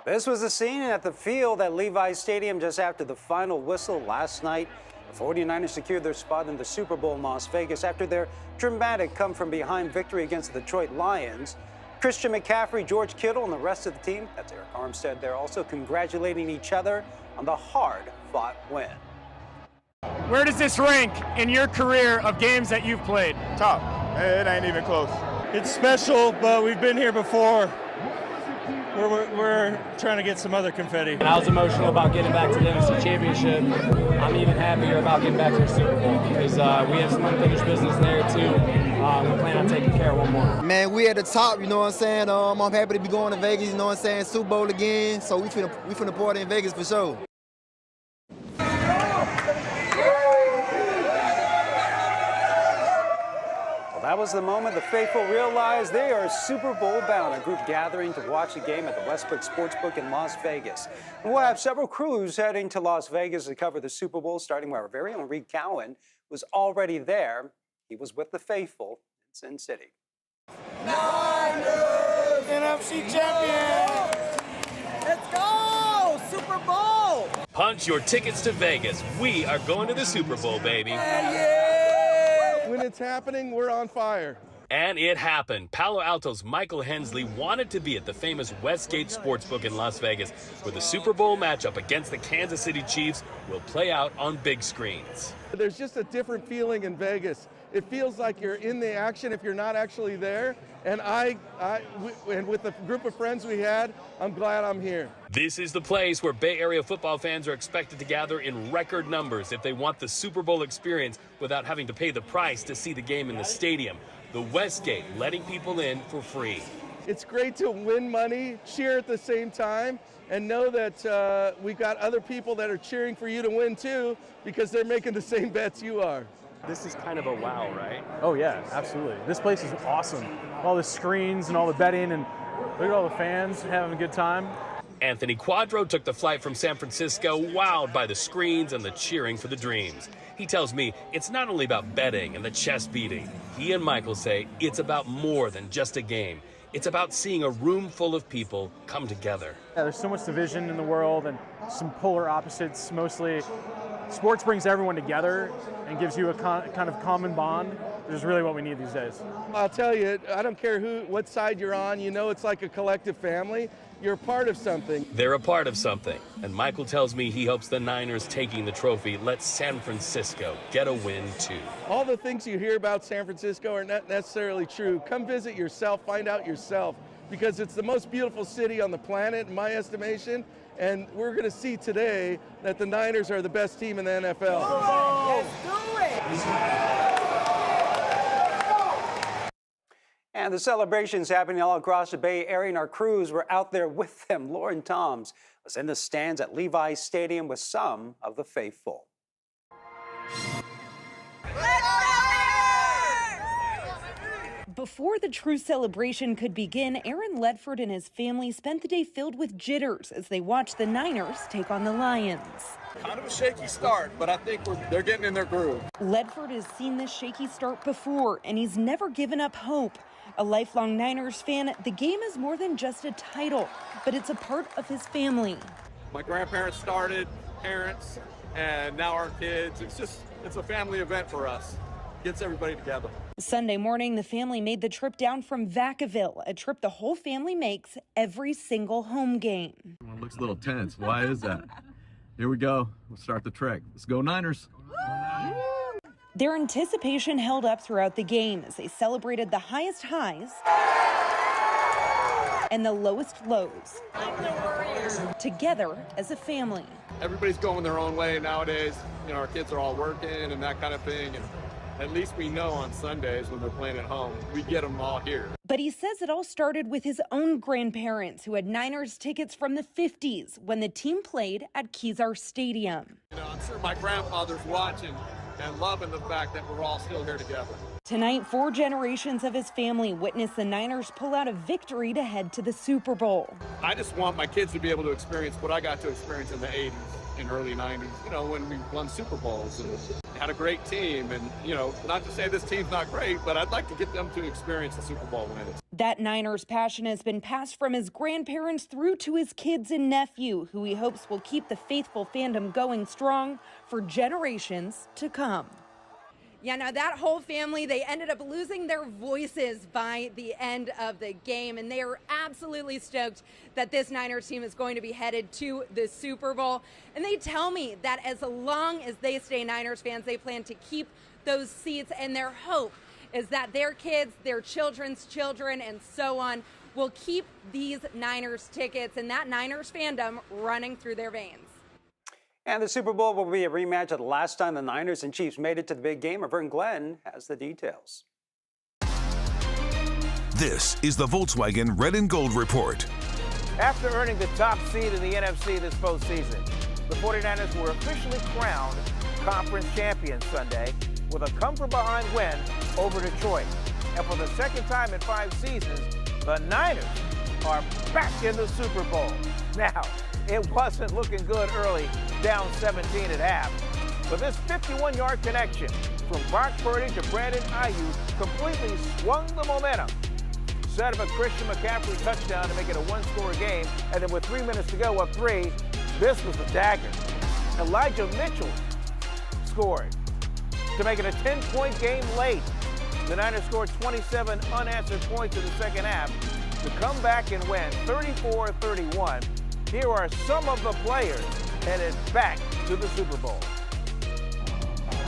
This was the scene at the field at Levi's Stadium just after the final whistle last night. The 49ers secured their spot in the Super Bowl in Las Vegas after their dramatic come-from-behind victory against the Detroit Lions. Christian McCaffrey, George Kittle, and the rest of the team, that's Eric Armstead, they're also congratulating each other on the hard-fought win. Where does this rank in your career of games that you've played? Top. It ain't even close. It's special, but we've been here before. We're trying to get some other confetti. I was emotional about getting back to the NFC Championship. I'm even happier about getting back to the Super Bowl because we have some unfinished business there too. We plan on taking care of one more. Man, we at the top, you know what I'm saying? I'm happy to be going to Vegas, you know what I'm saying? Super Bowl again, so we finna party in Vegas for sure. That was the moment the faithful realized they are Super Bowl bound. A group gathering to watch the game at the Westbrook Sportsbook in Las Vegas. And we'll have several crews heading to Las Vegas to cover the Super Bowl, starting with our very own Reed Cowan was already there. He was with the faithful in Sin City. Niners! NFC champions! Let's go! Super Bowl! Punch your tickets to Vegas. We are going to the Super Bowl, baby. Yeah! When it's happening, we're on fire. And it happened. Palo Alto's Michael Hensley wanted to be at the famous Westgate Sportsbook in Las Vegas, where the Super Bowl matchup against the Kansas City Chiefs will play out on big screens. There's just a different feeling in Vegas. It feels like you're in the action if you're not actually there. And and with the group of friends we had, I'm glad I'm here. This is the place where Bay Area football fans are expected to gather in record numbers if they want the Super Bowl experience without having to pay the price to see the game in the stadium. The Westgate letting people in for free. It's great to win money, cheer at the same time, and know that we've got other people that are cheering for you to win too, because they're making the same bets you are. This is kind of a wow, right? Oh yeah, absolutely. This place is awesome. All the screens and all the betting, and look at all the fans having a good time. Anthony Quadro took the flight from San Francisco, wowed by the screens and the cheering for the Dreams. He tells me it's not only about betting and the chest beating. He and Michael say it's about more than just a game. It's about seeing a room full of people come together. Yeah, there's so much division in the world and some polar opposites. Mostly, sports brings everyone together and gives you a kind of common bond, which is really what we need these days. I'll tell you, I don't care what side you're on, you know it's like a collective family. You're a part of something. They're a part of something. And Michael tells me he hopes the Niners taking the trophy lets San Francisco get a win too. All the things you hear about San Francisco are not necessarily true. Come visit yourself, find out yourself, because it's the most beautiful city on the planet, in my estimation. And we're going to see today that the Niners are the best team in the NFL. Oh, let's do it! And the celebrations happening all across the Bay Area, and our crews were out there with them. Lauren Toms was in the stands at Levi's Stadium with some of the faithful. Before the true celebration could begin, Aaron Ledford and his family spent the day filled with jitters as they watched the Niners take on the Lions. Kind of a shaky start, but I think they're getting in their groove. Ledford has seen this shaky start before, and he's never given up hope. A lifelong Niners fan, the game is more than just a title, but it's a part of his family. My grandparents started, parents, and now our kids. It's a family event for us. Gets everybody together. Sunday morning, the family made the trip down from Vacaville, a trip the whole family makes every single home game. It looks a little tense. Why is that? Here we go. We'll start the trek. Let's go Niners. Their anticipation held up throughout the game as they celebrated the highest highs and the lowest lows together as a family. Everybody's going their own way nowadays. You know, our kids are all working and that kind of thing. And at least we know on Sundays when they're playing at home, we get them all here. But he says it all started with his own grandparents who had Niners tickets from the 50s when the team played at Kezar Stadium. You know, I'm sure my grandfather's watching and loving the fact that we're all still here together. Tonight, 4 generations of his family witnessed the Niners pull out a victory to head to the Super Bowl. I just want my kids to be able to experience what I got to experience in the 80s and early 90s, you know, when we won Super Bowls and had a great team. And, you know, not to say this team's not great, but I'd like to get them to experience the Super Bowl win. That Niners passion has been passed from his grandparents through to his kids and nephew, who he hopes will keep the faithful fandom going strong for generations to come. Yeah, now that whole family, they ended up losing their voices by the end of the game, and they are absolutely stoked that this Niners team is going to be headed to the Super Bowl. And they tell me that as long as they stay Niners fans, they plan to keep those seats, and their hope is that their kids, their children's children, and so on will keep these Niners tickets and that Niners fandom running through their veins. And the Super Bowl will be a rematch of the last time the Niners and Chiefs made it to the big game. Vern Glenn has the details. This is the Volkswagen Red and Gold Report. After earning the top seed in the NFC this postseason, the 49ers were officially crowned conference champions Sunday with a come-from-behind win over Detroit. And for the second time in 5 seasons, the Niners are back in the Super Bowl. Now, it wasn't looking good early, down 17 at half. But this 51-yard connection from Brock Purdy to Brandon Ayuk completely swung the momentum. Set of a Christian McCaffrey touchdown to make it a one-score game, and then with 3 minutes to go, up 3, this was the dagger. Elijah Mitchell scored to make it a 10-point game late. The Niners scored 27 unanswered points in the second half to come back and win 34-31. Here are some of the players headed back to the Super Bowl.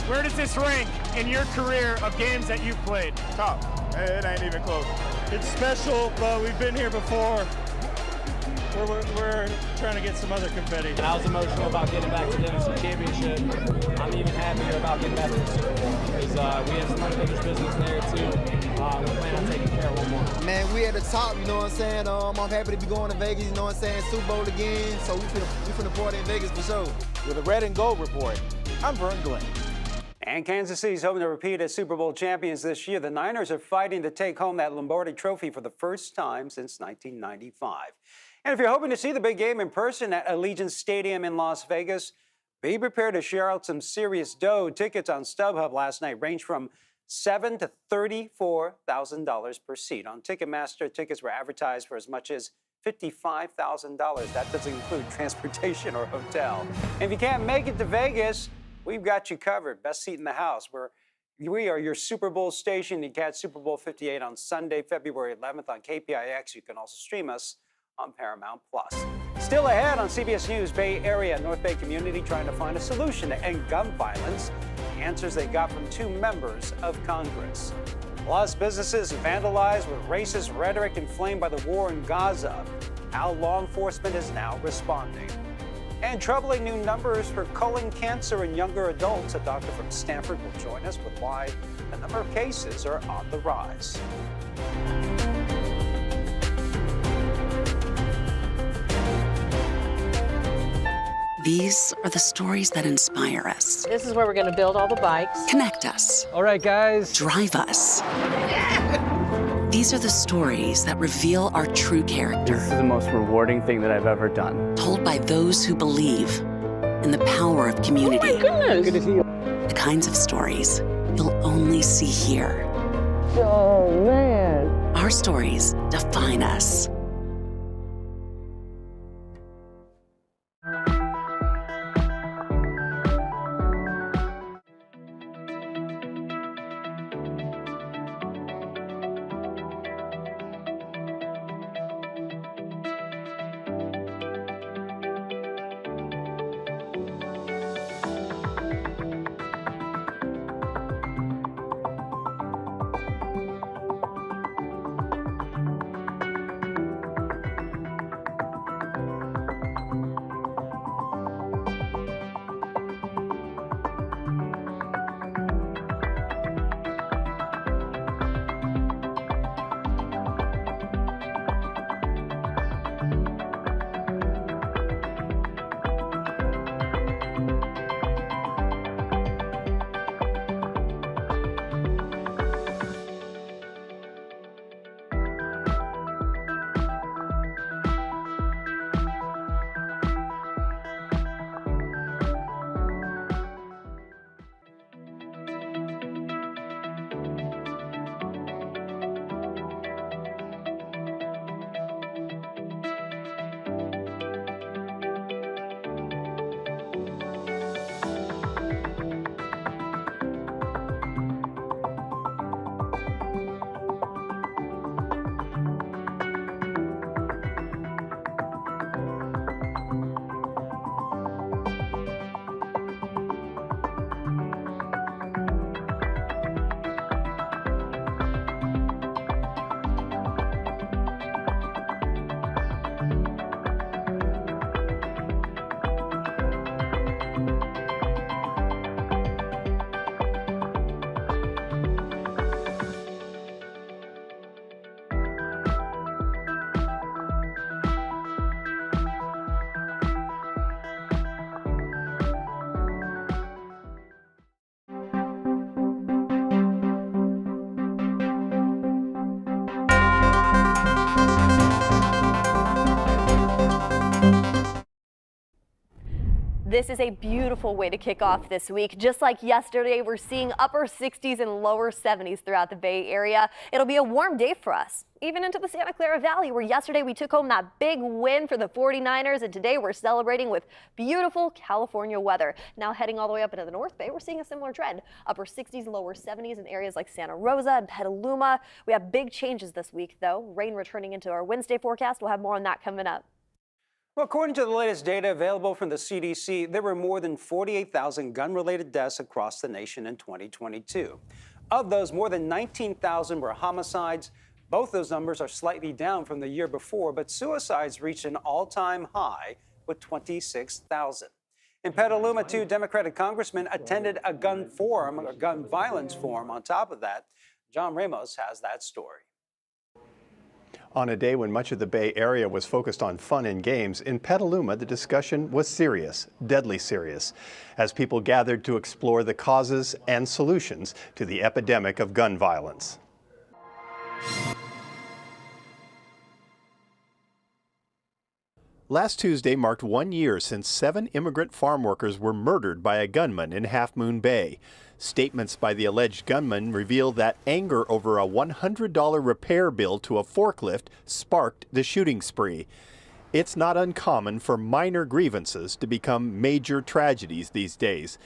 Where does this rank in your career of games that you've played? Top. It ain't even close. It's special, but we've been here before. We're trying to get some other confetti. And I was emotional about getting back to the NFC Championship. I'm even happier about getting back to the Super Bowl because we have some unfinished business there too. We plan on taking care of one more. Man, we at the top, you know what I'm saying? I'm happy to be going to Vegas, you know what I'm saying? Super Bowl again, so we finna party in Vegas for sure. With a Red and Gold Report, I'm Vern Glenn. And Kansas City's hoping to repeat as Super Bowl champions this year. The Niners are fighting to take home that Lombardi Trophy for the first time since 1995. And if you're hoping to see the big game in person at Allegiant Stadium in Las Vegas, be prepared to share out some serious dough. Tickets on StubHub last night ranged from $7,000 to $34,000 per seat. On Ticketmaster, tickets were advertised for as much as $55,000. That doesn't include transportation or hotel. And if you can't make it to Vegas, we've got you covered. Best seat in the house. We are your Super Bowl station. You catch Super Bowl 58 on Sunday, February 11th on KPIX. You can also stream us on Paramount+. Still ahead on CBS News Bay Area, North Bay community trying to find a solution to end gun violence. The answers they got from 2 members of Congress. Plus, businesses vandalized with racist rhetoric inflamed by the war in Gaza. How law enforcement is now responding. And troubling new numbers for colon cancer in younger adults. A doctor from Stanford will join us with why the number of cases are on the rise. These are the stories that inspire us. This is where we're going to build all the bikes. Connect us. All right, guys. Drive us. These are the stories that reveal our true character. This is the most rewarding thing that I've ever done. Told by those who believe in the power of community. Oh my goodness. Good to see you. The kinds of stories you'll only see here. Oh, man. Our stories define us. This is a beautiful way to kick off this week. Just like yesterday, we're seeing upper 60s and lower 70s throughout the Bay Area. It'll be a warm day for us, even into the Santa Clara Valley, where yesterday we took home that big win for the 49ers, and today we're celebrating with beautiful California weather. Now heading all the way up into the North Bay, we're seeing a similar trend. Upper 60s, lower 70s in areas like Santa Rosa and Petaluma. We have big changes this week, though. Rain returning into our Wednesday forecast. We'll have more on that coming up. Well, according to the latest data available from the CDC, there were more than 48,000 gun-related deaths across the nation in 2022. Of those, more than 19,000 were homicides. Both those numbers are slightly down from the year before, but suicides reached an all-time high with 26,000. In Petaluma, 2 Democratic congressmen attended a gun violence forum. On top of that, John Ramos has that story. On a day when much of the Bay Area was focused on fun and games, in Petaluma the discussion was serious, deadly serious, as people gathered to explore the causes and solutions to the epidemic of gun violence. Last Tuesday marked 1 year since 7 immigrant farm workers were murdered by a gunman in Half Moon Bay. Statements by the alleged gunman reveal that anger over a $100 repair bill to a forklift sparked the shooting spree. It's not uncommon for minor grievances to become major tragedies these days.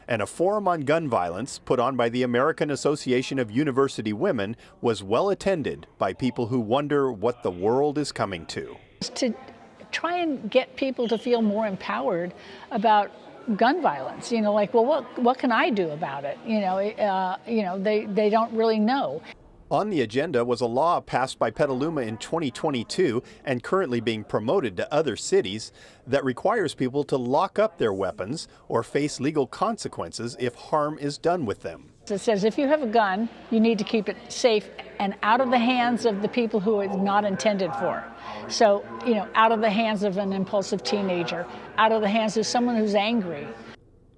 And a forum on gun violence put on by the American Association of University Women was well attended by people who wonder what the world is coming to. To try and get people to feel more empowered about gun violence, like, well, what can I do about it? They don't really know. On the agenda was a law passed by Petaluma in 2022 and currently being promoted to other cities that requires people to lock up their weapons or face legal consequences if harm is done with them. It says if you have a gun, you need to keep it safe and out of the hands of the people who it's not intended for. So, out of the hands of an impulsive teenager, out of the hands of someone who's angry.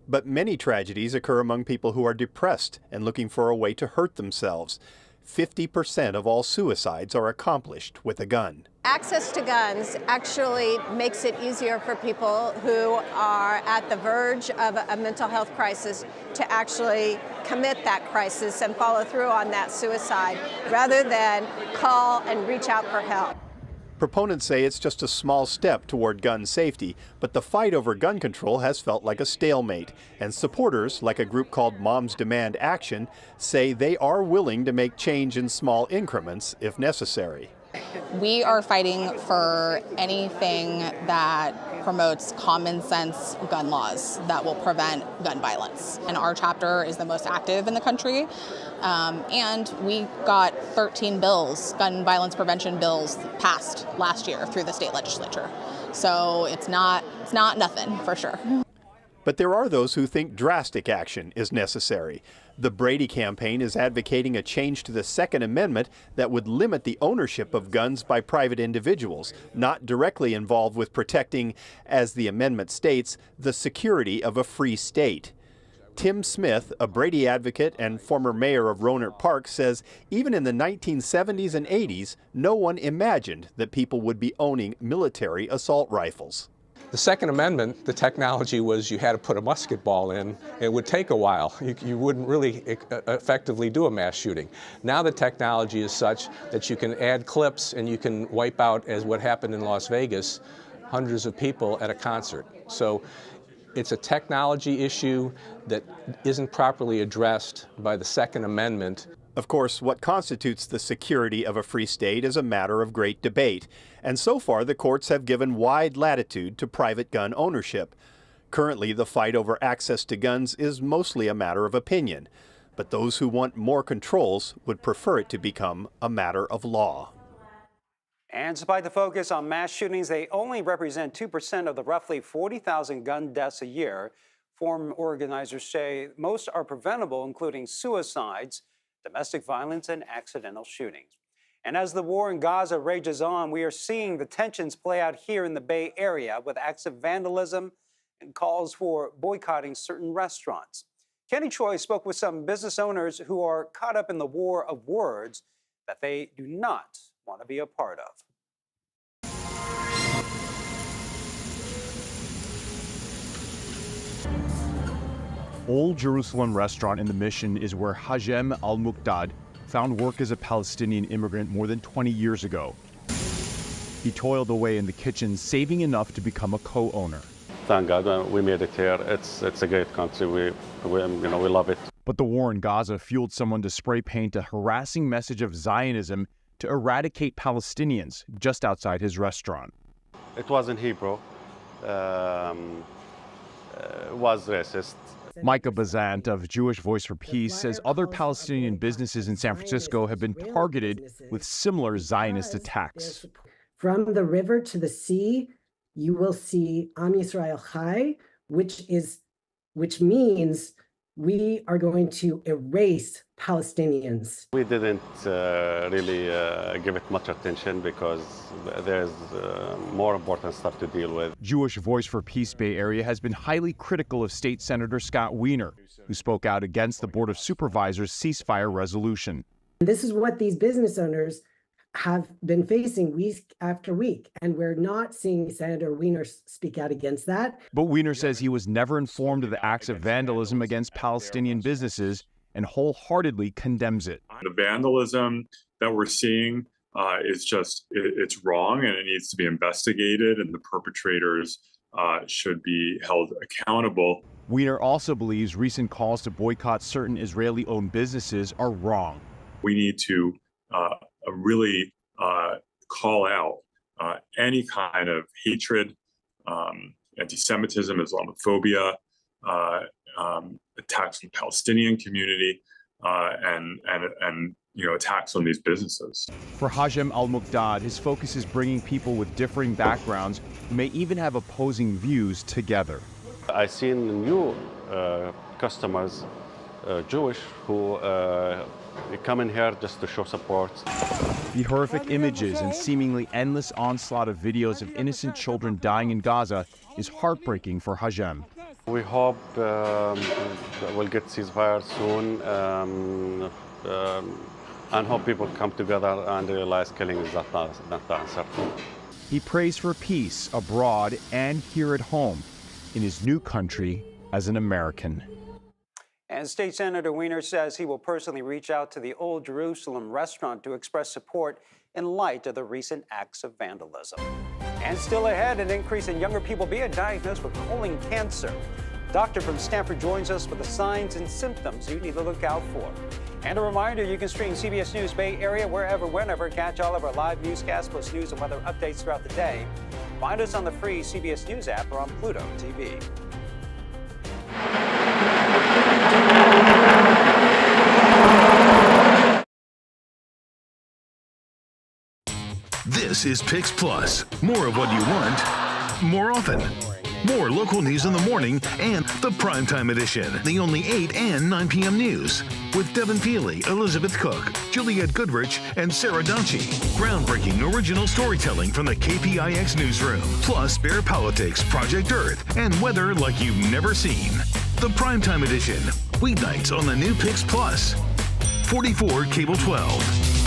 But many tragedies occur among people who are depressed and looking for a way to hurt themselves. 50% of all suicides are accomplished with a gun. Access to guns actually makes it easier for people who are at the verge of a mental health crisis to actually commit that crisis and follow through on that suicide rather than call and reach out for help. Proponents say it's just a small step toward gun safety, but the fight over gun control has felt like a stalemate. And supporters, like a group called Moms Demand Action, say they are willing to make change in small increments if necessary. We are fighting for anything that promotes common sense gun laws that will prevent gun violence. And our chapter is the most active in the country. And we got 13 bills, gun violence prevention bills, passed last year through the state legislature. So it's not nothing, for sure. But there are those who think drastic action is necessary. The Brady campaign is advocating a change to the Second Amendment that would limit the ownership of guns by private individuals, not directly involved with protecting, as the amendment states, the security of a free state. Tim Smith, a Brady advocate and former mayor of Rohnert Park, says even in the 1970s and 80s, no one imagined that people would be owning military assault rifles. The Second Amendment, the technology was you had to put a musket ball in. It would take a while. You wouldn't really effectively do a mass shooting. Now the technology is such that you can add clips and you can wipe out, as what happened in Las Vegas, hundreds of people at a concert. So it's a technology issue that isn't properly addressed by the Second Amendment. Of course, what constitutes the security of a free state is a matter of great debate, and so far the courts have given wide latitude to private gun ownership. Currently, the fight over access to guns is mostly a matter of opinion, but those who want more controls would prefer it to become a matter of law. And despite the focus on mass shootings, they only represent 2% of the roughly 40,000 gun deaths a year. Forum organizers say most are preventable, including suicides, domestic violence, and accidental shootings. And as the war in Gaza rages on, we are seeing the tensions play out here in the Bay Area with acts of vandalism and calls for boycotting certain restaurants. Kenny Choi spoke with some business owners who are caught up in the war of words that they do not want to be a part of. Old Jerusalem restaurant in the Mission is where Hajem Al-Muqdad found work as a Palestinian immigrant more than 20 years ago. He toiled away in the kitchen, saving enough to become a co-owner. Thank God we made it here. It's a great country. We love it. But the war in Gaza fueled someone to spray paint a harassing message of Zionism to eradicate Palestinians just outside his restaurant. It was in Hebrew. Was racist. Micah Bazant of Jewish Voice for Peace says other Palestinian businesses in San Francisco have been targeted with similar Zionist attacks. From the river to the sea, you will see Am Yisrael Chai, which means we are going to erase Palestinians. We didn't really give it much attention because there's more important stuff to deal with. Jewish Voice for Peace Bay Area has been highly critical of State Senator Scott Wiener, who spoke out against the Board of Supervisors' ceasefire resolution. This is what these business owners have been facing week after week, and we're not seeing Senator Wiener speak out against that. But Wiener says he was never informed of the acts of vandalism against Palestinian businesses and wholeheartedly condemns it. The vandalism that we're seeing it's wrong, and it needs to be investigated, and the perpetrators should be held accountable. Wiener also believes recent calls to boycott certain Israeli-owned businesses are wrong. We need to really call out any kind of hatred, anti-Semitism, Islamophobia, attacks on the Palestinian community, and attacks on these businesses. For Hajem Al-Muqdad, his focus is bringing people with differing backgrounds who may even have opposing views together. I've seen new customers, Jewish, who come in here just to show support. The horrific images and seemingly endless onslaught of videos of innocent children dying in Gaza is heartbreaking for Hajem. We hope we'll get ceasefire soon and hope people come together and realize killing is not the answer. He prays for peace abroad and here at home in his new country as an American. And State Senator Wiener says he will personally reach out to the Old Jerusalem restaurant to express support in light of the recent acts of vandalism. And still ahead, an increase in younger people being diagnosed with colon cancer. A doctor from Stanford joins us with the signs and symptoms you need to look out for. And a reminder, you can stream CBS News Bay Area wherever, whenever. Catch all of our live newscasts plus news and weather updates throughout the day. Find us on the free CBS News app or on Pluto TV. This is Pix Plus. More of what you want, more often. More local news in the morning and the primetime edition. The only 8 and 9 p.m. news. With Devin Feely, Elizabeth Cook, Juliette Goodrich, and Sarah Donchi. Groundbreaking original storytelling from the KPIX newsroom. Plus Bear Politics, Project Earth, and weather like you've never seen. The primetime edition. Weeknights on the new Pix Plus. 44 Cable 12.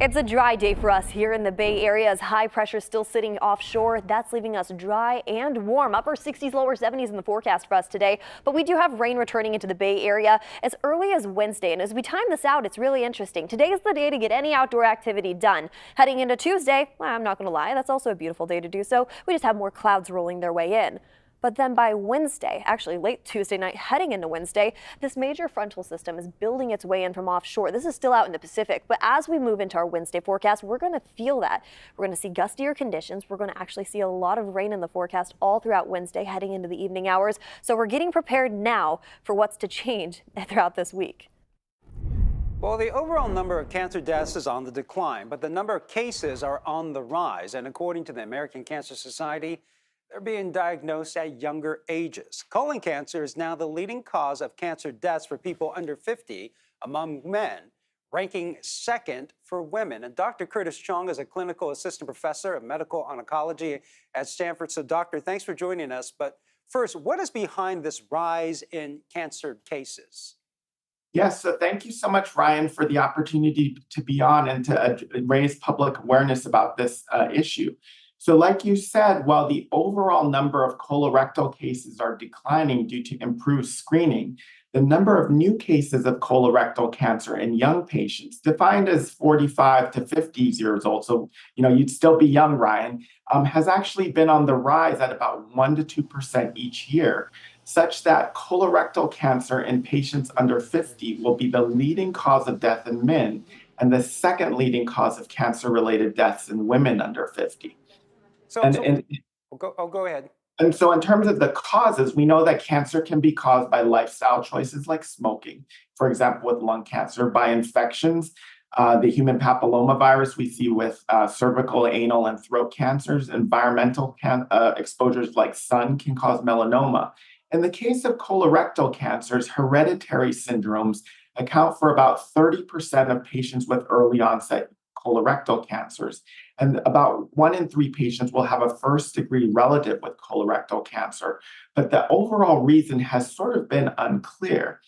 It's a dry day for us here in the Bay Area as high pressure is still sitting offshore. That's leaving us dry and warm. Upper 60s, lower 70s in the forecast for us today. But we do have rain returning into the Bay Area as early as Wednesday. And as we time this out, it's really interesting. Today is the day to get any outdoor activity done. Heading into Tuesday, well, I'm not going to lie, that's also a beautiful day to do so. We just have more clouds rolling their way in. But then by Wednesday, actually late Tuesday night heading into Wednesday, this major frontal system is building its way in from offshore. This is still out in the Pacific, but as we move into our Wednesday forecast, we're going to feel that. We're going to see gustier conditions. We're going to actually see a lot of rain in the forecast all throughout Wednesday heading into the evening hours. So we're getting prepared now for what's to change throughout this week. Well, the overall number of cancer deaths is on the decline, but the number of cases are on the rise. And according to the American Cancer Society, they're being diagnosed at younger ages. Colon cancer is now the leading cause of cancer deaths for people under 50 among men, ranking second for women. And Dr. Curtis Chong is a clinical assistant professor of medical oncology at Stanford. So, doctor, thanks for joining us. But first, what is behind this rise in cancer cases? Yes, so thank you so much, Ryan, for the opportunity to be on and to raise public awareness about this issue. So like you said, while the overall number of colorectal cases are declining due to improved screening, the number of new cases of colorectal cancer in young patients, defined as 45 to 50 years old, so you'd still be young, Ryan, has actually been on the rise at about 1% to 2% each year, such that colorectal cancer in patients under 50 will be the leading cause of death in men and the second leading cause of cancer-related deaths in women under 50. Go ahead. And so in terms of the causes, we know that cancer can be caused by lifestyle choices like smoking, for example, with lung cancer, by infections, the human papillomavirus we see with cervical, anal, and throat cancers, environmental exposures like sun can cause melanoma. In the case of colorectal cancers, hereditary syndromes account for about 30% of patients with early onset colorectal cancers. And about 1 in 3 patients will have a first-degree relative with colorectal cancer. But the overall reason has sort of been unclear.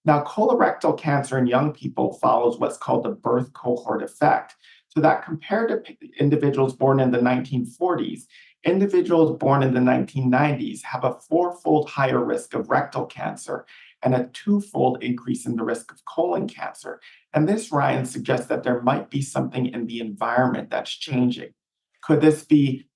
Now, colorectal cancer in young people follows what's called the birth cohort effect. So that compared to individuals born in the 1940s, individuals born in the 1990s have a 4-fold higher risk of rectal cancer and a 2-fold increase in the risk of colon cancer. And this, Ryan, suggests that there might be something in the environment that's changing. Could this be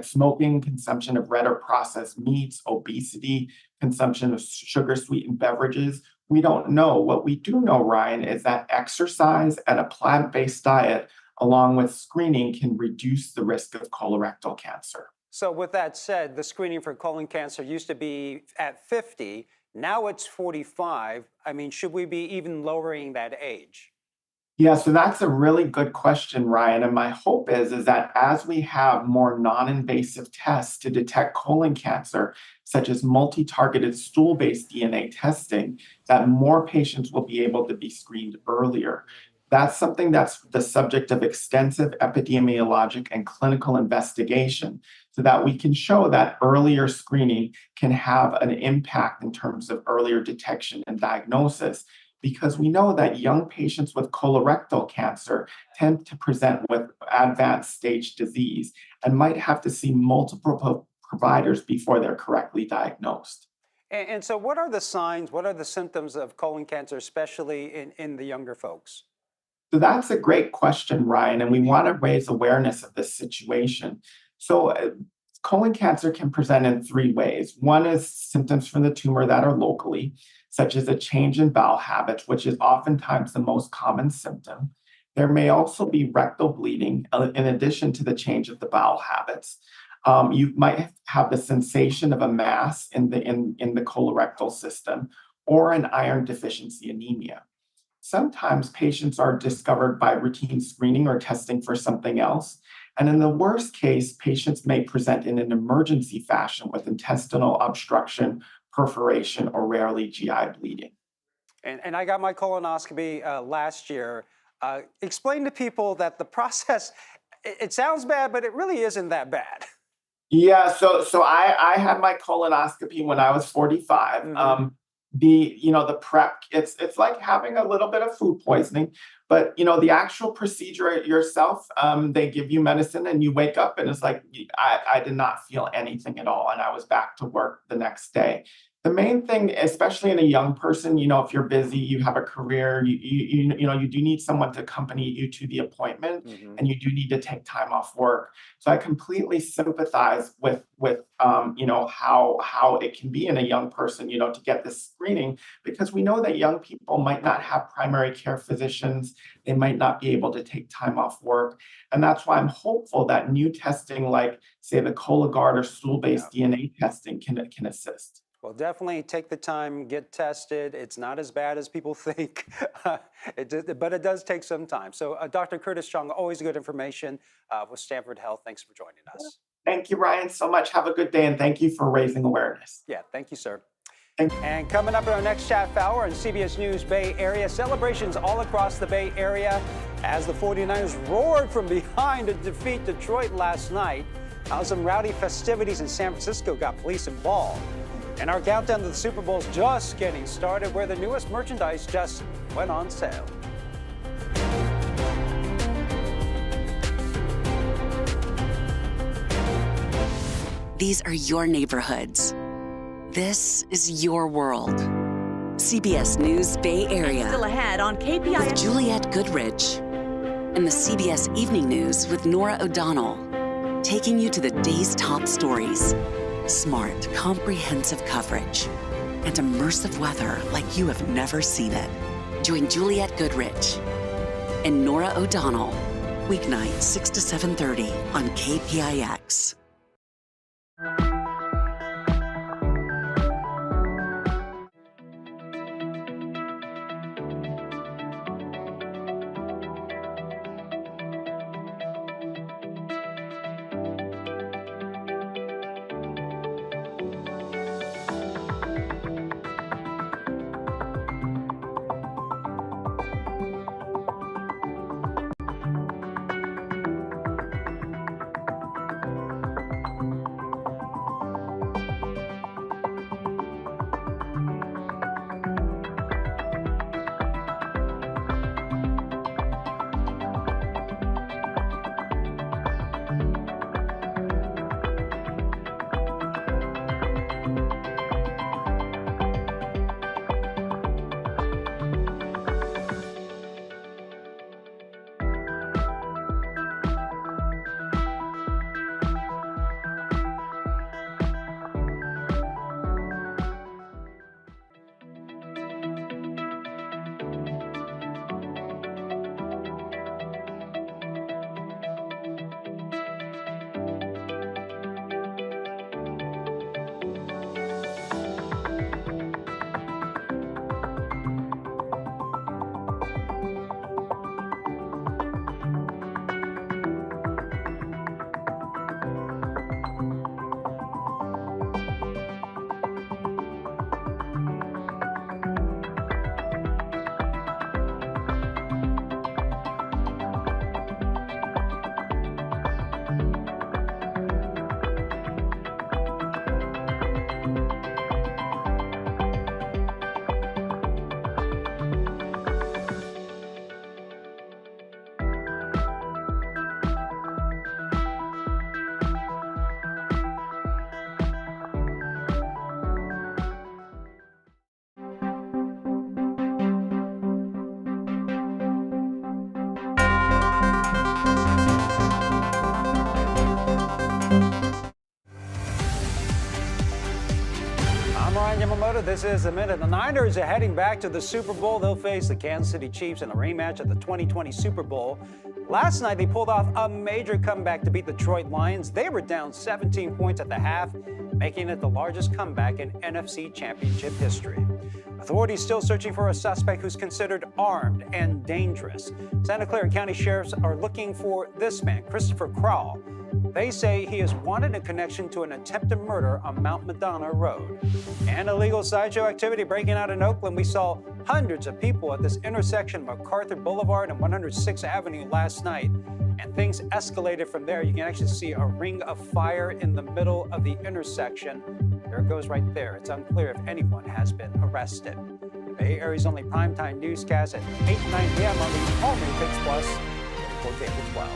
smoking, consumption of red or processed meats, obesity, consumption of sugar-sweetened beverages? We don't know. What we do know, Ryan, is that exercise and a plant-based diet, along with screening, can reduce the risk of colorectal cancer. So with that said, the screening for colon cancer used to be at 50. Now it's 45. I mean, should we be even lowering that age? Yeah, so that's a really good question, Ryan. And my hope is that as we have more non-invasive tests to detect colon cancer, such as multi-targeted stool-based DNA testing, that more patients will be able to be screened earlier. That's something that's the subject of extensive epidemiologic and clinical investigation, so that we can show that earlier screening can have an impact in terms of earlier detection and diagnosis, because we know that young patients with colorectal cancer tend to present with advanced stage disease and might have to see multiple providers before they're correctly diagnosed. And so what are the signs, what are the symptoms of colon cancer, especially in the younger folks? So that's a great question, Ryan, and we want to raise awareness of this situation. So colon cancer can present in 3 ways. One is symptoms from the tumor that are locally, such as a change in bowel habits, which is oftentimes the most common symptom. There may also be rectal bleeding in addition to the change of the bowel habits. You might have the sensation of a mass in the colorectal system or an iron deficiency anemia. Sometimes patients are discovered by routine screening or testing for something else. And in the worst case, patients may present in an emergency fashion with intestinal obstruction, perforation, or rarely GI bleeding. And I got my colonoscopy last year. Explain to people that the process, it sounds bad, but it really isn't that bad. Yeah, so I had my colonoscopy when I was 45. the prep, it's like having a little bit of food poisoning, but the actual procedure yourself, they give you medicine and you wake up and it's like, I did not feel anything at all. And I was back to work the next day. The main thing, especially in a young person, if you're busy, you have a career, you do need someone to accompany you to the appointment, and you do need to take time off work. So I completely sympathize with how it can be in a young person, to get this screening, because we know that young people might not have primary care physicians, they might not be able to take time off work, and that's why I'm hopeful that new testing, like say the Cologuard or stool-based DNA testing, can assist. Well, definitely take the time, get tested. It's not as bad as people think, but it does take some time. So Dr. Curtis Chung, always good information with Stanford Health. Thanks for joining us. Thank you, Ryan, so much. Have a good day, and thank you for raising awareness. Yeah, thank you, sir. Thank you. And coming up in our next half hour on CBS News Bay Area, celebrations all across the Bay Area as the 49ers roared from behind to defeat Detroit last night. How some rowdy festivities in San Francisco got police involved. And our countdown to the Super Bowl is just getting started, where the newest merchandise just went on sale. These are your neighborhoods. This is your world. CBS News Bay Area. Still ahead on KPI. With Juliette Goodrich. And the CBS Evening News with Nora O'Donnell. Taking you to the day's top stories. Smart, comprehensive coverage, and immersive weather like you have never seen it. Join Juliette Goodrich and Nora O'Donnell, weeknight 6 to 7:30 on KPIX. This is the Minute. The Niners are heading back to the Super Bowl. They'll face the Kansas City Chiefs in a rematch of the 2020 Super Bowl. Last night, they pulled off a major comeback to beat the Detroit Lions. They were down 17 points at the half, making it the largest comeback in NFC Championship history. Authorities still searching for a suspect who's considered armed and dangerous. Santa Clara County sheriffs are looking for this man, Christopher Crowell. They say he is wanted in connection to an attempted murder on Mount Madonna Road. And illegal sideshow activity breaking out in Oakland. We saw hundreds of people at this intersection of MacArthur Boulevard and 106th Avenue last night. And things escalated from there. You can actually see a ring of fire in the middle of the intersection. There it goes right there. It's unclear if anyone has been arrested. Bay Area's only primetime newscast at 8 and 9 p.m. on the all-new Pix Plus for Cable 12.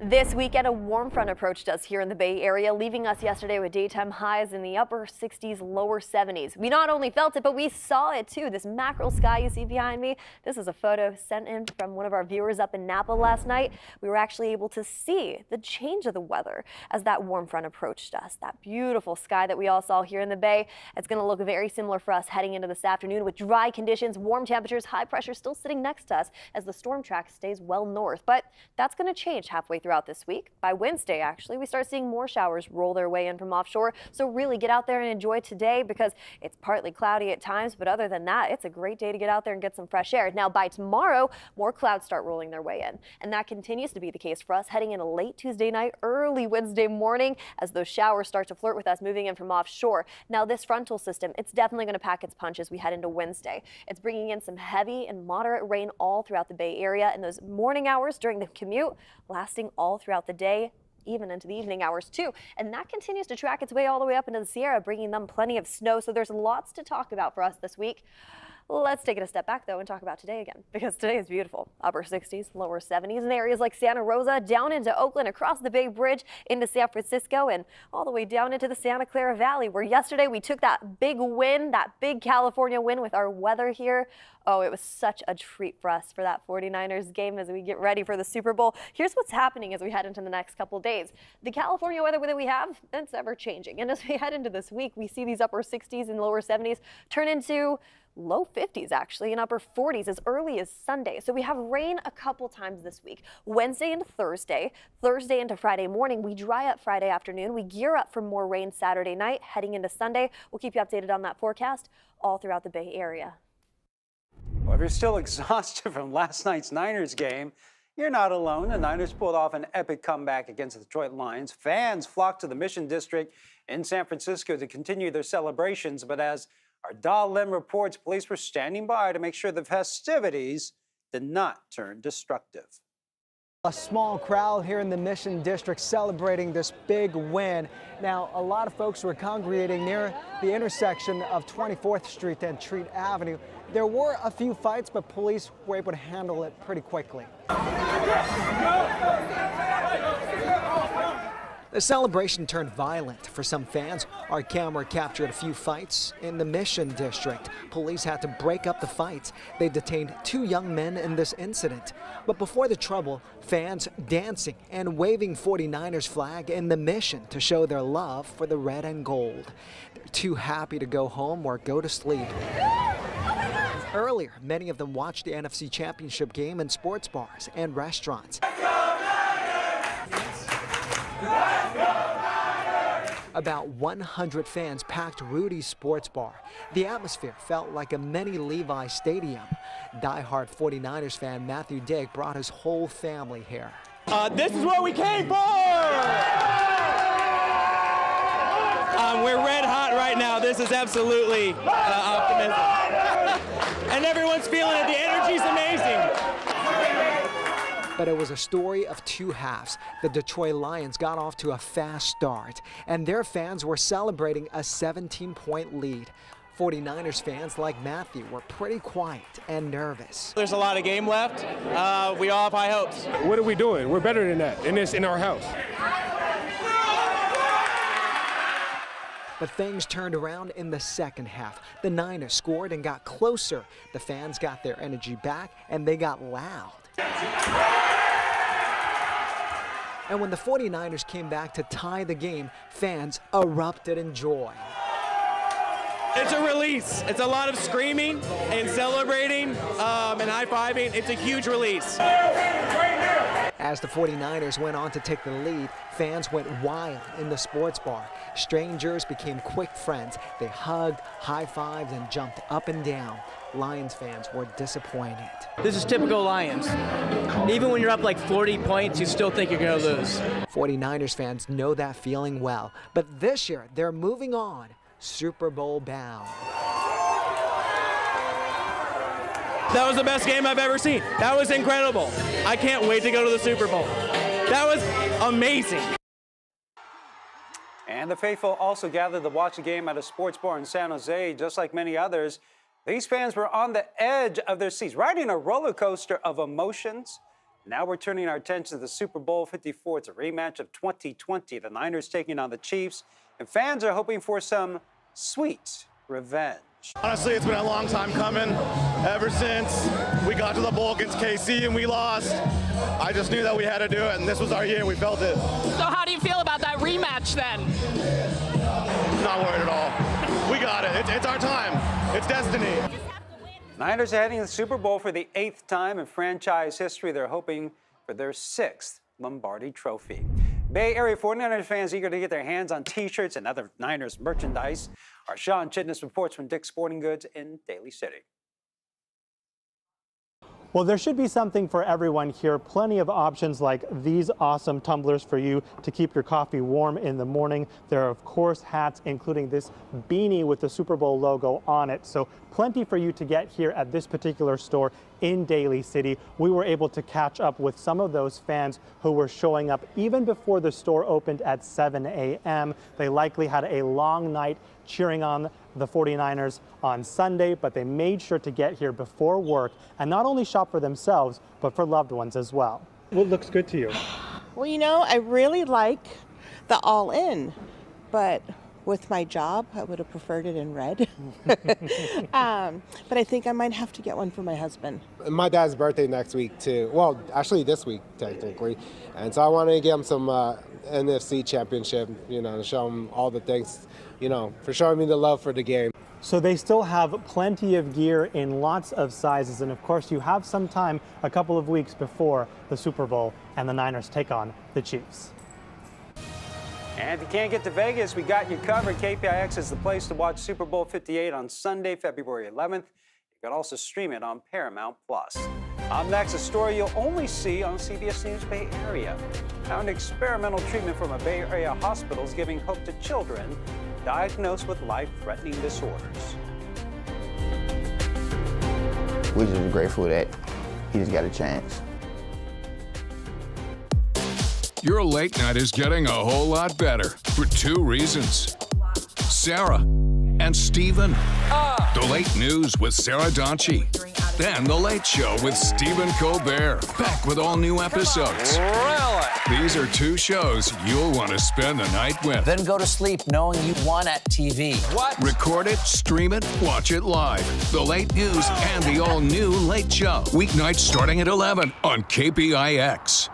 This weekend, a warm front approached us here in the Bay Area, leaving us yesterday with daytime highs in the upper 60s, lower 70s. We not only felt it, but we saw it too. This mackerel sky you see behind me, this is a photo sent in from one of our viewers up in Napa last night. We were actually able to see the change of the weather as that warm front approached us. That beautiful sky that we all saw here in the Bay, it's going to look very similar for us heading into this afternoon with dry conditions, warm temperatures, high pressure still sitting next to us as the storm track stays well north. But that's going to change halfway throughout this week. By Wednesday, actually, we start seeing more showers roll their way in from offshore. So really get out there and enjoy today because it's partly cloudy at times. But other than that, it's a great day to get out there and get some fresh air. Now, by tomorrow, more clouds start rolling their way in. And that continues to be the case for us heading into late Tuesday night, early Wednesday morning as those showers start to flirt with us moving in from offshore. Now, this frontal system, it's definitely going to pack its punch as we head into Wednesday. It's bringing in some heavy and moderate rain all throughout the Bay Area in those morning hours during the commute, lasting all throughout the day, even into the evening hours too. And that continues to track its way all the way up into the Sierra, bringing them plenty of snow. So there's lots to talk about for us this week. Let's take it a step back, though, and talk about today again, because today is beautiful. Upper 60s, lower 70s in areas like Santa Rosa, down into Oakland, across the Bay Bridge, into San Francisco, and all the way down into the Santa Clara Valley, where yesterday we took that big win, that big California win with our weather here. Oh, it was such a treat for us for that 49ers game as we get ready for the Super Bowl. Here's what's happening as we head into the next couple days. The California weather that we have, it's ever changing. And as we head into this week, we see these upper 60s and lower 70s turn into low 50s actually and upper 40s as early as Sunday. So we have rain a couple times this week. Wednesday into Thursday into Friday morning. We dry up Friday afternoon. We gear up for more rain Saturday night heading into Sunday. We'll keep you updated on that forecast all throughout the Bay Area. Well, if you're still exhausted from last night's Niners game, you're not alone. The Niners pulled off an epic comeback against the Detroit Lions. Fans flocked to the Mission District in San Francisco to continue their celebrations, but as our Dahl Lim reports, police were standing by to make sure the festivities did not turn destructive. A small crowd here in the Mission District celebrating this big win. Now, a lot of folks were congregating near the intersection of 24th Street and Treat Avenue. There were a few fights, but police were able to handle it pretty quickly. The celebration turned violent for some fans. Our camera captured a few fights in the Mission District. Police had to break up the fights. They detained 2 young men in this incident. But before the trouble, fans dancing and waving 49ers flag in the Mission to show their love for the red and gold. They're too happy to go home or go to sleep. Earlier, many of them watched the NFC Championship game in sports bars and restaurants. About 100 fans packed Rudy's Sports Bar. The atmosphere felt like a mini Levi Stadium. Die-hard 49ers fan Matthew Dick brought his whole family here. This is what we came for! We're red hot right now. This is absolutely optimism. And everyone's feeling it. The energy's amazing. But it was a story of 2 halves. The Detroit Lions got off to a fast start, and their fans were celebrating a 17-point lead. 49ers fans like Matthew were pretty quiet and nervous. There's a lot of game left. We all have high hopes. What are we doing? We're better than that, and it's in our house. But things turned around in the second half. The Niners scored and got closer. The fans got their energy back, and they got loud. And when the 49ers came back to tie the game, fans erupted in joy. It's a release. It's a lot of screaming and celebrating and high-fiving. It's a huge release. As the 49ers went on to take the lead, fans went wild in the sports bar. Strangers became quick friends. They hugged, high-fived, and jumped up and down. Lions fans were disappointed. This is typical Lions. Even when you're up like 40 points, you still think you're going to lose. 49ers fans know that feeling well. But this year, they're moving on, Super Bowl bound. That was the best game I've ever seen. That was incredible. I can't wait to go to the Super Bowl. That was amazing. And the faithful also gathered to watch the game at a sports bar in San Jose. Just like many others, these fans were on the edge of their seats, riding a roller coaster of emotions. Now we're turning our attention to the Super Bowl 54. It's a rematch of 2020. The Niners taking on the Chiefs, and fans are hoping for some sweet revenge. Honestly, it's been a long time coming. Ever since we got to the bowl against KC and we lost, I just knew that we had to do it, and this was our year. We felt it. So how do you feel about that rematch then? Not worried at all. We got it. It's our time. It's destiny. Niners are heading to the Super Bowl for the 8th time in franchise history. They're hoping for their 6th Lombardi Trophy. Bay Area 49ers fans eager to get their hands on T-shirts and other Niners merchandise. Our Sean Chitness reports from Dick's Sporting Goods in Daly City. Well, there should be something for everyone here. Plenty of options like these awesome tumblers for you to keep your coffee warm in the morning. There are, of course, hats, including this beanie with the Super Bowl logo on it. So plenty for you to get here at this particular store in Daly City. We were able to catch up with some of those fans who were showing up even before the store opened at 7 a.m. They likely had a long night cheering on the 49ers on Sunday, but they made sure to get here before work and not only shop for themselves, but for loved ones as well. What looks good to you? Well, you know, I really like the all-in, but with my job, I would have preferred it in red. But I think I might have to get one for my husband. My dad's birthday next week too. Well, actually this week technically. And so I wanted to give him some NFC championship, you know, to show him all the thanks, you know, for showing me the love for the game. So they still have plenty of gear in lots of sizes. And of course, you have some time, a couple of weeks before the Super Bowl and the Niners take on the Chiefs. And if you can't get to Vegas, we got you covered. KPIX is the place to watch Super Bowl 58 on Sunday, February 11th. You can also stream it on Paramount+. Up next, a story you'll only see on CBS News Bay Area. Now, an experimental treatment from a Bay Area hospital is giving hope to children diagnosed with life-threatening disorders. We're just grateful that he just got a chance. Your late night is getting a whole lot better for 2 reasons. Sarah and Stephen. The Late News with Sarah Donchie. Then The Late Show with Stephen Colbert. Back with all new episodes. Really? These are 2 shows you'll want to spend the night with. Then go to sleep knowing you won at TV. What? Record it, stream it, watch it live. The Late News and the all-new Late Show. Weeknights starting at 11 on KPIX.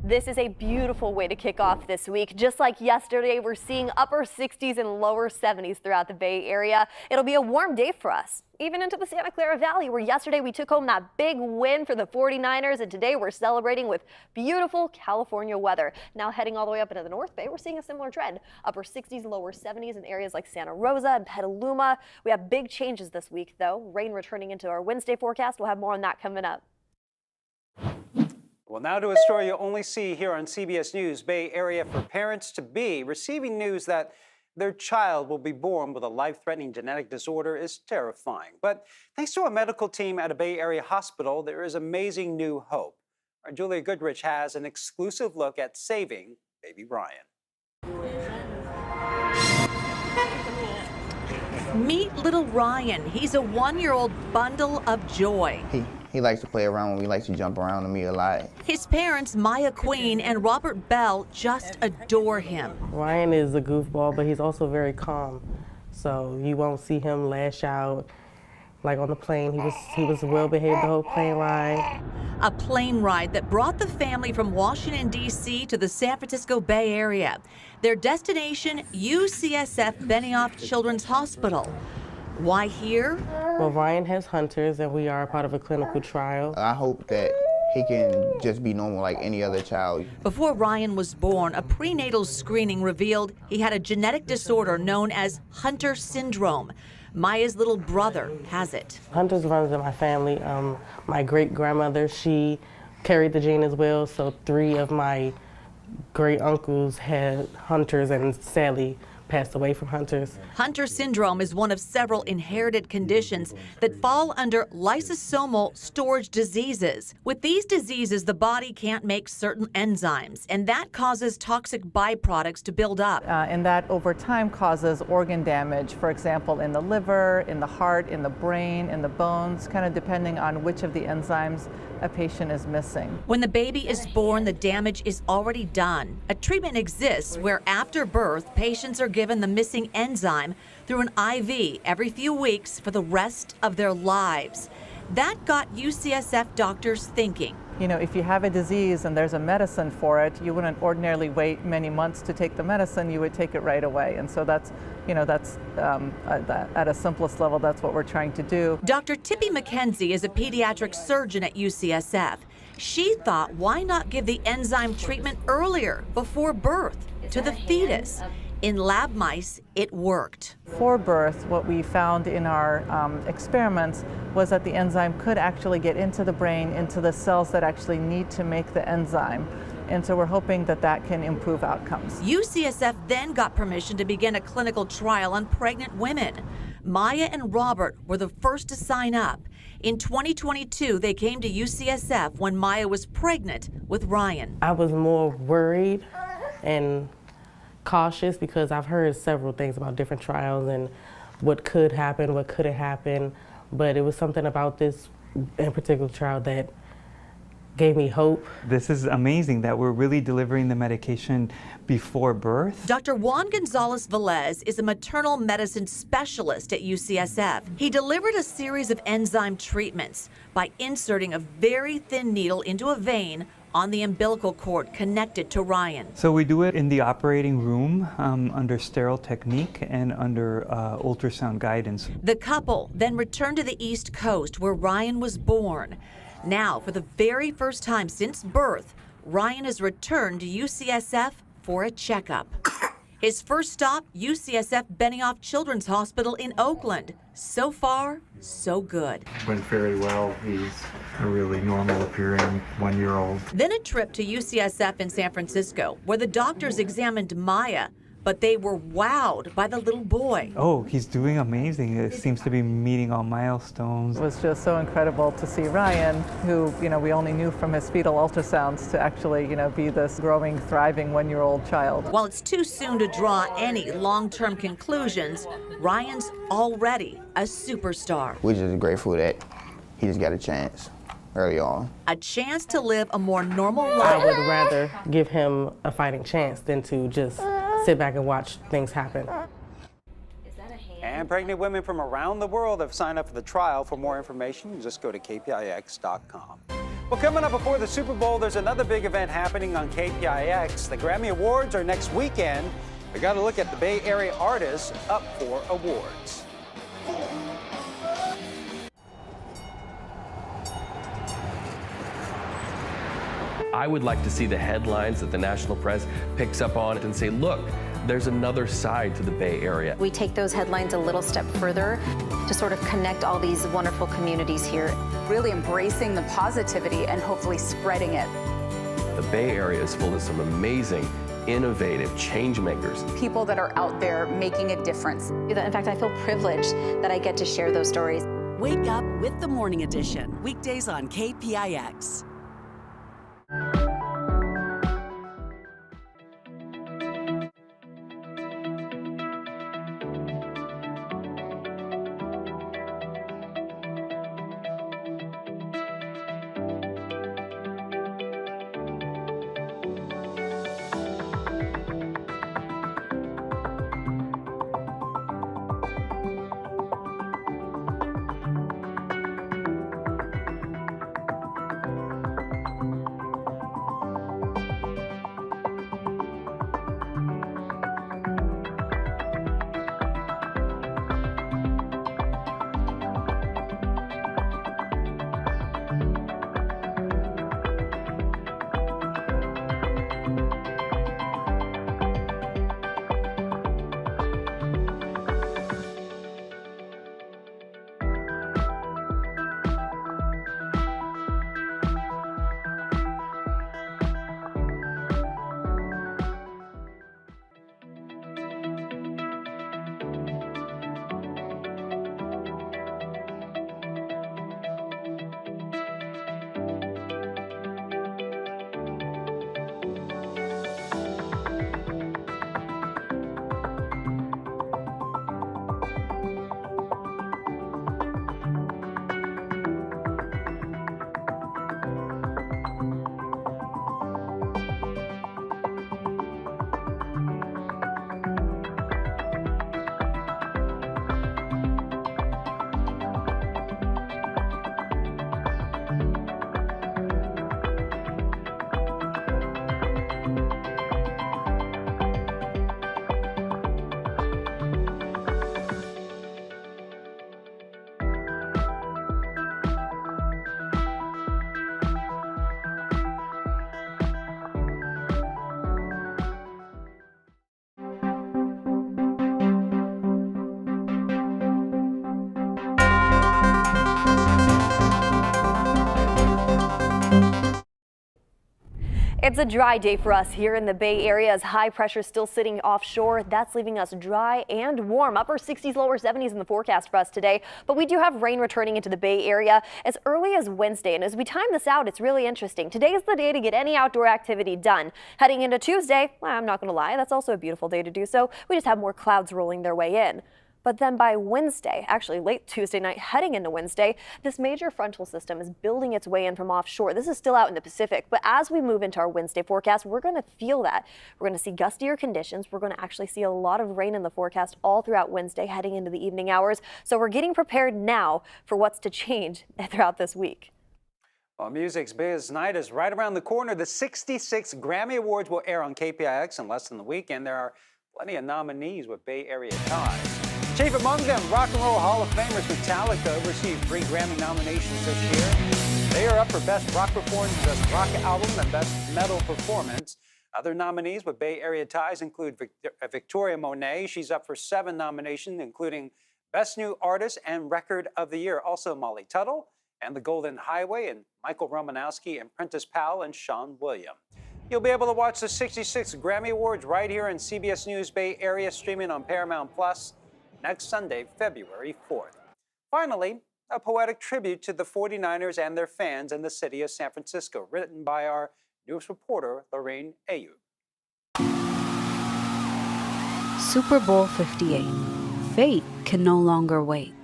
This is a beautiful way to kick off this week. Just like yesterday, we're seeing upper 60s and lower 70s throughout the Bay Area. It'll be a warm day for us, even into the Santa Clara Valley, where yesterday we took home that big win for the 49ers, and today we're celebrating with beautiful California weather. Now heading all the way up into the North Bay, we're seeing a similar trend. Upper 60s, lower 70s in areas like Santa Rosa and Petaluma. We have big changes this week, though. Rain returning into our Wednesday forecast. We'll have more on that coming up. Well, now to a story you only see here on CBS News Bay Area. For parents-to-be, receiving news that their child will be born with a life-threatening genetic disorder is terrifying. But thanks to a medical team at a Bay Area hospital, there is amazing new hope. Our Julia Goodrich has an exclusive look at saving baby Ryan. Meet little Ryan. He's a one-year-old bundle of joy. He likes to play around with me, likes to jump around to me a lot. His parents, Maya Queen and Robert Bell, just adore him. Ryan is a goofball, but he's also very calm. So you won't see him lash out. Like on the plane, he was well behaved the whole plane ride. A plane ride that brought the family from Washington, D.C. to the San Francisco Bay Area. Their destination, UCSF Benioff Children's Hospital. Why here? Well, Ryan has Hunters, and we are a part of a clinical trial. I hope that he can just be normal like any other child. Before Ryan was born, a prenatal screening revealed he had a genetic disorder known as Hunter syndrome. Maya's little brother has it. Hunters runs in my family. My great-grandmother, she carried the gene as well, so 3 of my great-uncles had Hunters, and sadly passed away from Hunters. Hunter syndrome is one of several inherited conditions that fall under lysosomal storage diseases. With these diseases, the body can't make certain enzymes, and that causes toxic byproducts to build up. And that over time causes organ damage, for example, in the liver, in the heart, in the brain, in the bones, kind of depending on which of the enzymes a patient is missing. When the baby is born, the damage is already done. A treatment exists where after birth, patients are given the missing enzyme through an IV every few weeks for the rest of their lives. That got UCSF doctors thinking. You know, if you have a disease and there's a medicine for it, you wouldn't ordinarily wait many months to take the medicine, you would take it right away. And so that's, you know, at a simplest level, that's what we're trying to do. Dr. Tippy McKenzie is a pediatric surgeon at UCSF. She thought, why not give the enzyme treatment earlier, before birth, to the fetus? In lab mice, it worked. For birth, what we found in our experiments was that the enzyme could actually get into the brain, into the cells that actually need to make the enzyme. And so we're hoping that that can improve outcomes. UCSF then got permission to begin a clinical trial on pregnant women. Maya and Robert were the first to sign up. In 2022, they came to UCSF when Maya was pregnant with Ryan. I was more worried and cautious because I've heard several things about different trials and what could happen, what couldn't happen, but it was something about this in particular trial that gave me hope. This is amazing that we're really delivering the medication before birth. Dr. Juan Gonzalez Velez is a maternal medicine specialist at UCSF. He delivered a series of enzyme treatments by inserting a very thin needle into a vein on the umbilical cord connected to Ryan. So we do it in the operating room under sterile technique and under ultrasound guidance. The couple then returned to the East Coast where Ryan was born. Now, for the very first time since birth, Ryan has returned to UCSF for a checkup. His first stop, UCSF Benioff Children's Hospital in Oakland. So far, so good. Went very well. He's a really normal appearing 1-year-old. Then a trip to UCSF in San Francisco, where the doctors examined Maya, but they were wowed by the little boy. Oh, he's doing amazing. It seems to be meeting all milestones. It was just so incredible to see Ryan, who, you know, we only knew from his fetal ultrasounds, to actually, you know, be this growing, thriving 1-year-old child. While it's too soon to draw any long-term conclusions, Ryan's already a superstar. We're just grateful that he just got a chance early on. A chance to live a more normal life. I would rather give him a fighting chance than to just sit back and watch things happen. And pregnant women from around the world have signed up for the trial. For more information, just go to kpix.com. Well, coming up before the Super Bowl, there's another big event happening on KPIX. The Grammy Awards are next weekend. We got to look at the Bay Area artists up for awards. I would like to see the headlines that the national press picks up on and say, look, there's another side to the Bay Area. We take those headlines a little step further to sort of connect all these wonderful communities here. Really embracing the positivity and hopefully spreading it. The Bay Area is full of some amazing, innovative change makers. People that are out there making a difference. In fact, I feel privileged that I get to share those stories. Wake up with the Morning Edition, weekdays on KPIX. It's a dry day for us here in the Bay Area as high pressure still sitting offshore. That's leaving us dry and warm. Upper 60s, lower 70s in the forecast for us today. But we do have rain returning into the Bay Area as early as Wednesday. And as we time this out, it's really interesting. Today is the day to get any outdoor activity done. Heading into Tuesday, well, I'm not going to lie, that's also a beautiful day to do so. We just have more clouds rolling their way in. But then by Wednesday, actually late Tuesday night heading into Wednesday, this major frontal system is building its way in from offshore. This is still out in the Pacific, but as we move into our Wednesday forecast, we're going to feel that. We're going to see gustier conditions. We're going to actually see a lot of rain in the forecast all throughout Wednesday heading into the evening hours. So we're getting prepared now for what's to change throughout this week. Well, music's biggest night is right around the corner. The 66 Grammy Awards will air on KPIX in less than a week, and there are plenty of nominees with Bay Area ties. Chief among them, Rock and Roll Hall of Famers Metallica received 3 Grammy nominations this year. They are up for Best Rock Performance, Best Rock Album, and Best Metal Performance. Other nominees with Bay Area ties include Victoria Monet. She's up for 7 nominations, including Best New Artist and Record of the Year. Also Molly Tuttle and The Golden Highway, and Michael Romanowski and Prentice Powell and Sean William. You'll be able to watch the 66 Grammy Awards right here in CBS News Bay Area, streaming on Paramount Plus next Sunday, February 4th. Finally, a poetic tribute to the 49ers and their fans in the city of San Francisco, written by our news reporter, Lorraine Ayub. Super Bowl 58. Fate can no longer wait.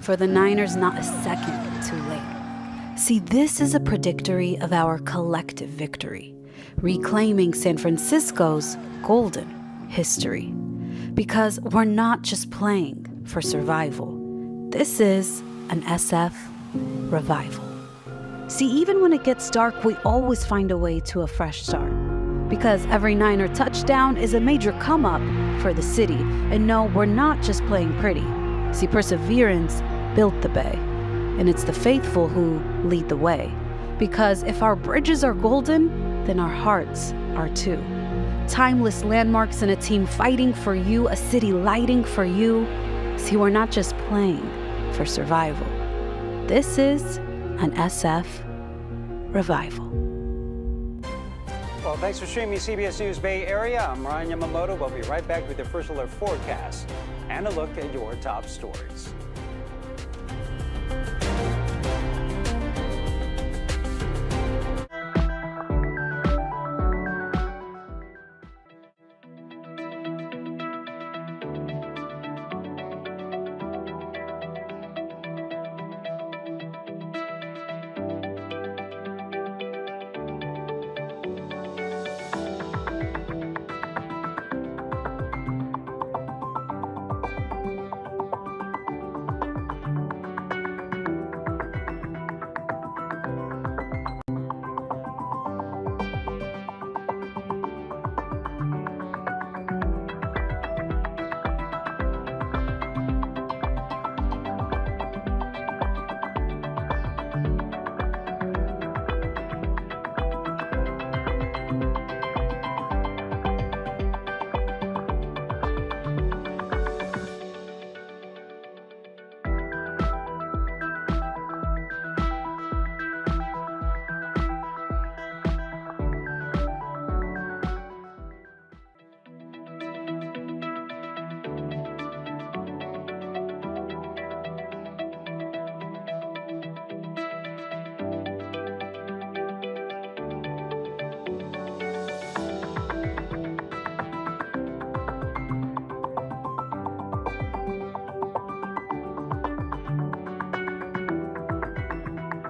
For the Niners, not a second too late. See, this is a predictory of our collective victory, reclaiming San Francisco's golden history. Because we're not just playing for survival. This is an SF revival. See, even when it gets dark, we always find a way to a fresh start. Because every Niner touchdown is a major come-up for the city. And no, we're not just playing pretty. See, perseverance built the Bay. And it's the faithful who lead the way. Because if our bridges are golden, then our hearts are too. Timeless landmarks and a team fighting for you, a city lighting for you. See, we're not just playing for survival. This is an SF revival. Well, thanks for streaming CBS News Bay Area. I'm Ryan Yamamoto. We'll be right back with your First Alert forecast and a look at your top stories.